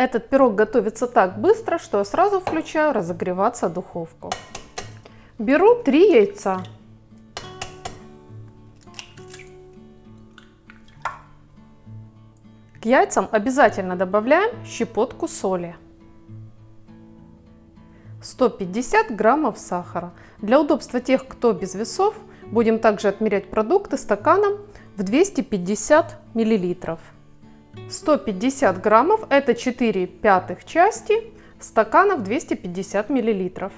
Этот пирог готовится так быстро, что я сразу включаю разогреваться духовку. Беру 3 яйца. К яйцам обязательно добавляем щепотку соли. 150 граммов сахара. Для удобства тех, кто без весов, будем также отмерять продукты стаканом в 250 миллилитров. 150 граммов – это 4/5 части стакана в 250 миллилитров.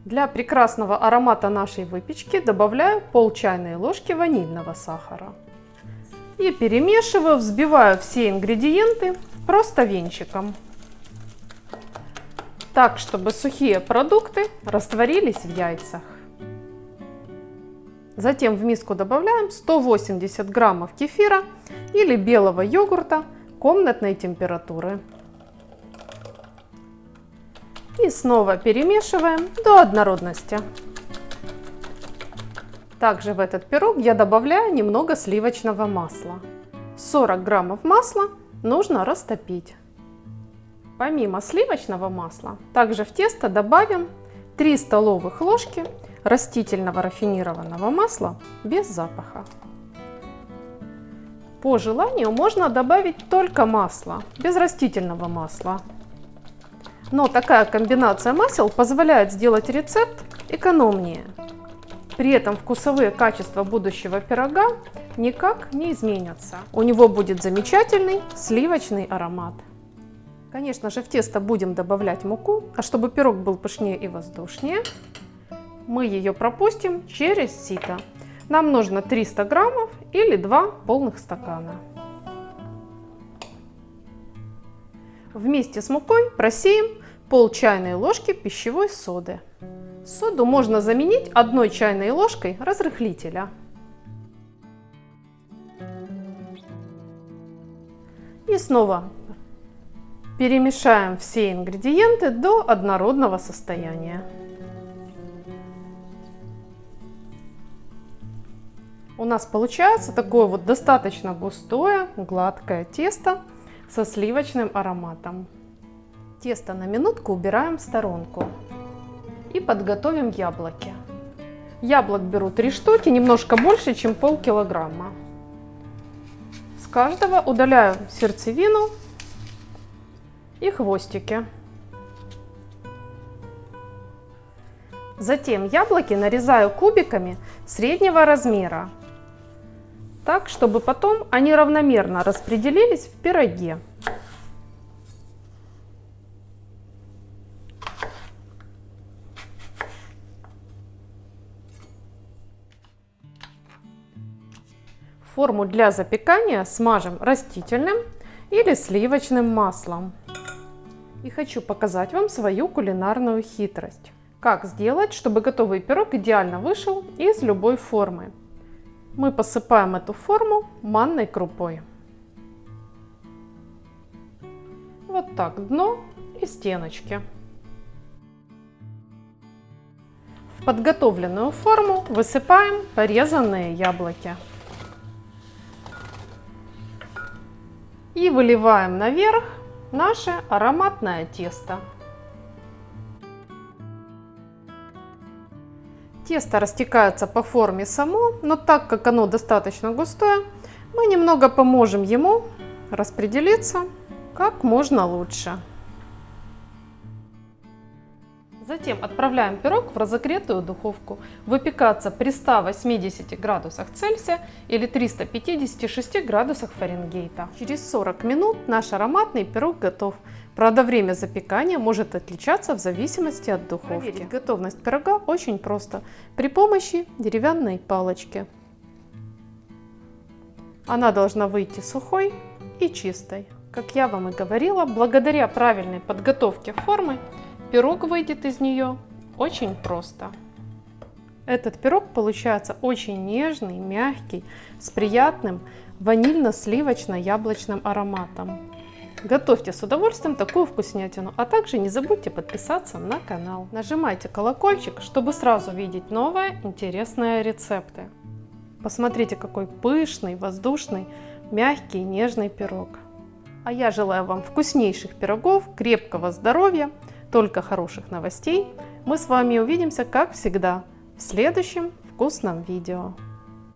Для прекрасного аромата нашей выпечки добавляю пол чайной ложки ванильного сахара. И перемешиваю, взбиваю все ингредиенты просто венчиком. Так, чтобы сухие продукты растворились в яйцах. Затем в миску добавляем 180 граммов кефира или белого йогурта комнатной температуры. И снова перемешиваем до однородности. Также в этот пирог я добавляю немного сливочного масла. 40 граммов масла нужно растопить. Помимо сливочного масла, также в тесто добавим 3 столовых ложки растительного рафинированного масла без запаха. По желанию можно добавить только масло, без растительного масла. Но такая комбинация масел позволяет сделать рецепт экономнее. При этом вкусовые качества будущего пирога никак не изменятся. У него будет замечательный сливочный аромат. Конечно же, в тесто будем добавлять муку, а чтобы пирог был пышнее и воздушнее, мы ее пропустим через сито. Нам нужно 300 граммов или 2 полных стакана. Вместе с мукой просеем пол чайной ложки пищевой соды. Соду можно заменить 1 чайной ложкой разрыхлителя. И снова перемешаем все ингредиенты до однородного состояния. У нас получается такое вот достаточно густое, гладкое тесто со сливочным ароматом. Тесто на минутку убираем в сторонку. И подготовим яблоки. Яблок беру 3 штуки, немножко больше, чем полкилограмма. С каждого удаляю сердцевину и хвостики. Затем яблоки нарезаю кубиками среднего размера, так, чтобы потом они равномерно распределились в пироге. Форму для запекания смажем растительным или сливочным маслом. И хочу показать вам свою кулинарную хитрость. Как сделать, чтобы готовый пирог идеально вышел из любой формы. Мы посыпаем эту форму манной крупой. Вот так, дно и стеночки. В подготовленную форму высыпаем порезанные яблоки. И выливаем наверх наше ароматное тесто. Тесто растекается по форме само, но так как оно достаточно густое, мы немного поможем ему распределиться как можно лучше. Затем отправляем пирог в разогретую духовку выпекаться при 180 градусах Цельсия или 356 градусах Фаренгейта. Через 40 минут наш ароматный пирог готов. Правда, время запекания может отличаться в зависимости от духовки. Проверить готовность пирога очень просто при помощи деревянной палочки. Она должна выйти сухой и чистой. Как я вам и говорила, благодаря правильной подготовке формы пирог выйдет из нее очень просто. Этот пирог получается очень нежный, мягкий, с приятным ванильно-сливочно-яблочным ароматом. Готовьте с удовольствием такую вкуснятину, а также не забудьте подписаться на канал. Нажимайте колокольчик, чтобы сразу видеть новые интересные рецепты. Посмотрите, какой пышный, воздушный, мягкий, нежный пирог. А я желаю вам вкуснейших пирогов, крепкого здоровья, только хороших новостей. Мы с вами увидимся, как всегда, в следующем вкусном видео.